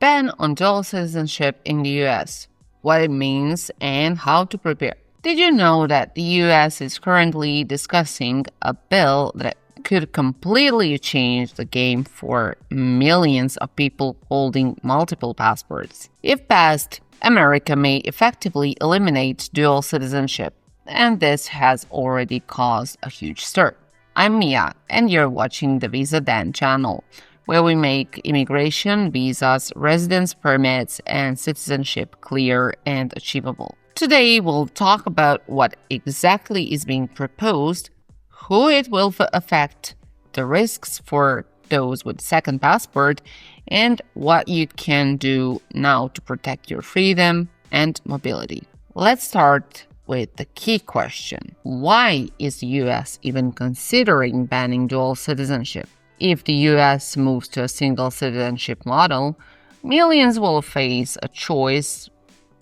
ban on dual citizenship in the US, what it means, and how to prepare. Did you know that the US is currently discussing a bill that could completely change the game for millions of people holding multiple passports? If passed, America may effectively eliminate dual citizenship, and this has already caused a huge stir. I'm Mia, and you're watching the Visa Dan channel, where we make immigration, visas, residence permits, and citizenship clear and achievable. Today, we'll talk about what exactly is being proposed, who it will affect, the risks for those with second passport, and what you can do now to protect your freedom and mobility. Let's start with the key question. Why is the US even considering banning dual citizenship? If the US moves to a single citizenship model, millions will face a choice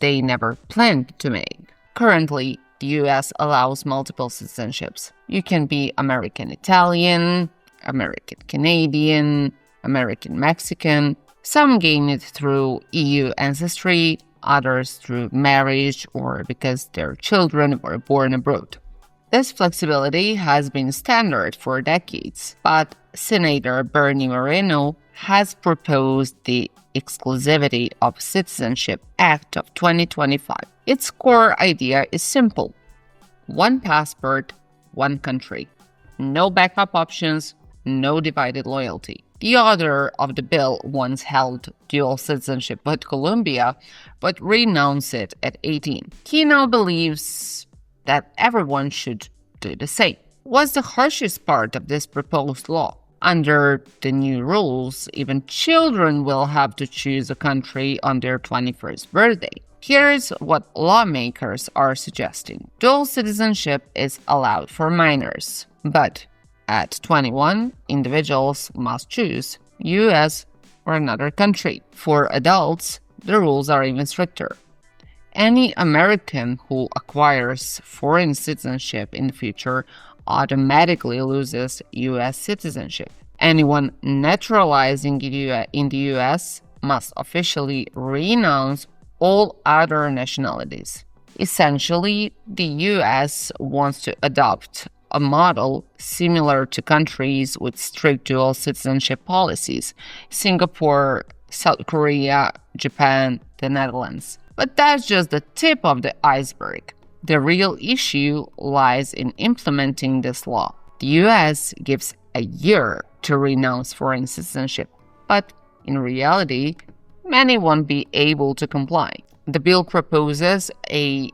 they never planned to make. Currently, the US allows multiple citizenships. You can be American Italian, American Canadian, American Mexican. Some gain it through EU ancestry, others through marriage or because their children were born abroad. This flexibility has been standard for decades, but Senator Bernie Moreno has proposed the Exclusivity of Citizenship Act of 2025. Its core idea is simple: one passport, one country. No backup options, no divided loyalty. The author of the bill once held dual citizenship with Colombia, but renounced it at 18. He now believes that everyone should do the same. What's the harshest part of this proposed law? Under the new rules, even children will have to choose a country on their 21st birthday. Here's what lawmakers are suggesting. Dual citizenship is allowed for minors, but at 21, individuals must choose US or another country. For adults, the rules are even stricter. Any American who acquires foreign citizenship in the future automatically loses US citizenship. Anyone naturalizing in the US must officially renounce all other nationalities. Essentially, the US wants to adopt a model similar to countries with strict dual citizenship policies: Singapore, South Korea, Japan, the Netherlands. But that's just the tip of the iceberg. The real issue lies in implementing this law. The US gives a year to renounce foreign citizenship, but in reality, many won't be able to comply. The bill proposes a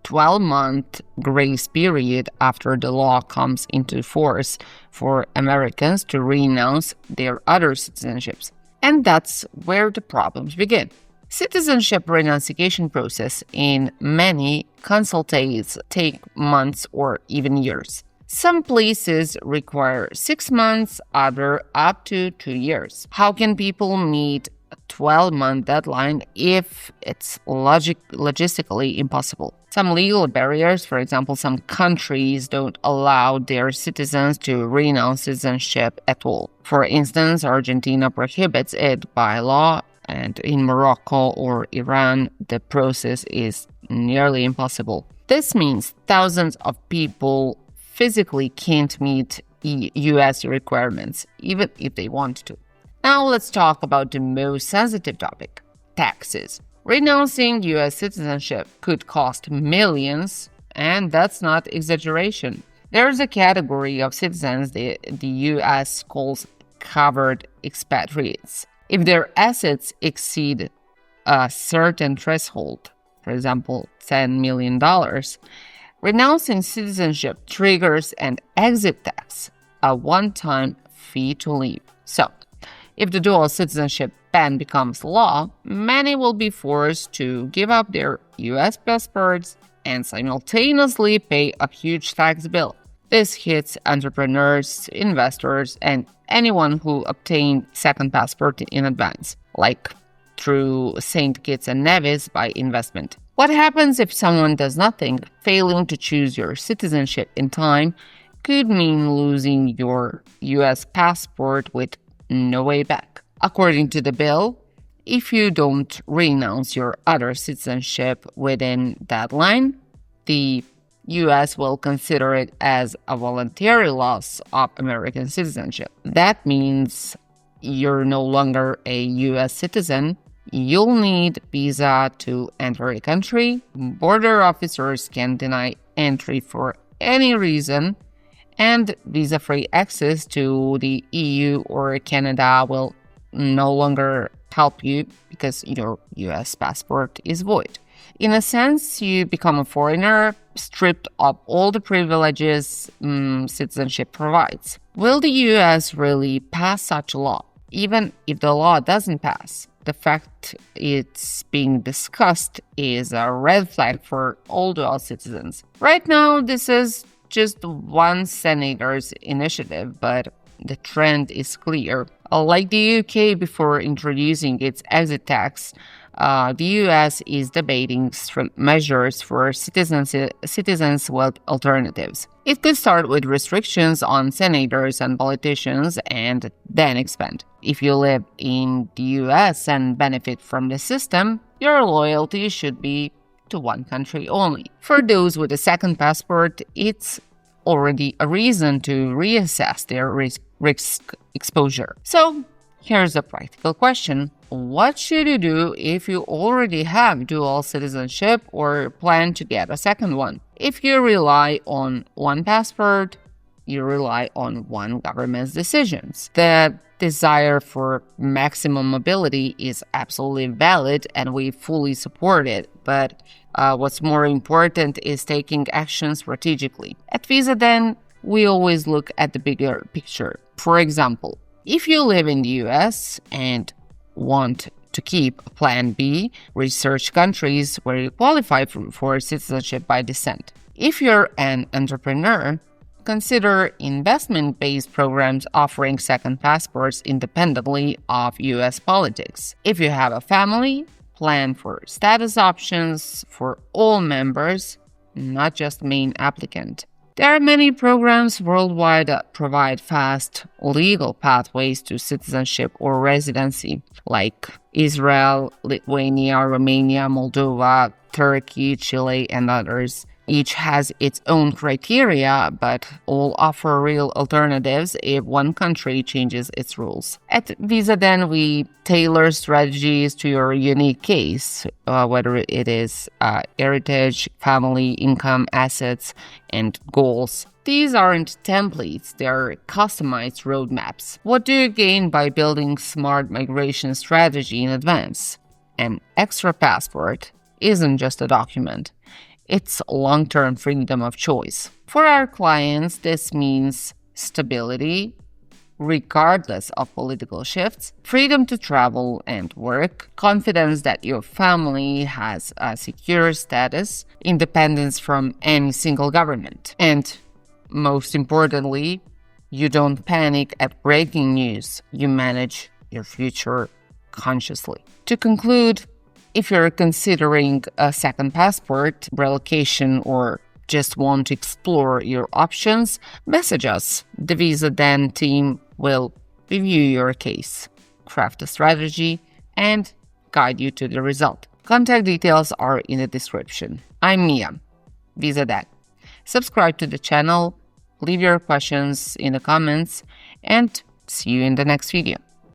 12-month grace period after the law comes into force for Americans to renounce their other citizenships. And that's where the problems begin. Citizenship renunciation process in many consultates take months or even years. Some places require 6 months, others up to 2 years. How can people meet a 12-month deadline if it's logistically impossible? Some legal barriers, for example, some countries don't allow their citizens to renounce citizenship at all. For instance, Argentina prohibits it by law, and in Morocco or Iran, the process is nearly impossible. This means thousands of people physically can't meet US requirements, even if they want to. Now let's talk about the most sensitive topic: taxes. Renouncing US citizenship could cost millions, and that's not exaggeration. There's a category of citizens the US calls covered expatriates. If their assets exceed a certain threshold, for example, $10 million, renouncing citizenship triggers an exit tax, a one-time fee to leave. So, if the dual citizenship ban becomes law, many will be forced to give up their US passports and simultaneously pay a huge tax bill. This hits entrepreneurs, investors, and anyone who obtained second passport in advance, like through St. Kitts and Nevis by investment. What happens if someone does nothing? Failing to choose your citizenship in time could mean losing your US passport with no way back. According to the bill, if you don't renounce your other citizenship within that line, the U.S. will consider it as a voluntary loss of American citizenship. That means you're no longer a U.S. citizen. You'll need visa to enter a country. Border officers can deny entry for any reason, and visa-free access to the EU or Canada will no longer help you because your US passport is void. In a sense, you become a foreigner, stripped of all the privileges citizenship provides. Will the US really pass such a law? Even if the law doesn't pass, the fact it's being discussed is a red flag for all dual citizens. Right now, this is just one senator's initiative, but the trend is clear. Like the UK before introducing its exit tax, the US is debating strict measures for citizens with alternatives. It could start with restrictions on senators and politicians and then expand. If you live in the US and benefit from the system, your loyalty should be to one country only. For those with a second passport, it's already a reason to reassess their risk exposure. So, here's a practical question. What should you do if you already have dual citizenship or plan to get a second one? If you rely on one passport, you rely on one government's decisions. The desire for maximum mobility is absolutely valid and we fully support it, but what's more important is taking action strategically. At Visa, then, we always look at the bigger picture. For example, if you live in the US and want to keep a Plan B, research countries where you qualify for citizenship by descent. If you're an entrepreneur, consider investment-based programs offering second passports independently of US politics. If you have a family, plan for status options for all members, not just main applicant. There are many programs worldwide that provide fast, legal pathways to citizenship or residency, like Israel, Lithuania, Romania, Moldova, Turkey, Chile, and others. Each has its own criteria, but all offer real alternatives if one country changes its rules. At Visa, then, we tailor strategies to your unique case, whether it is heritage, family, income, assets, and goals. These aren't templates, they're customized roadmaps. What do you gain by building smart migration strategy in advance? An extra passport isn't just a document. It's long-term freedom of choice. For our clients, this means stability, regardless of political shifts, freedom to travel and work, confidence that your family has a secure status, independence from any single government, and most importantly, you don't panic at breaking news. You manage your future consciously. To conclude, if you're considering a second passport, relocation, or just want to explore your options, message us. The Visa Then team will review your case, craft a strategy, and guide you to the result. Contact details are in the description. I'm Mia, Visa Then. Subscribe to the channel, leave your questions in the comments, and see you in the next video.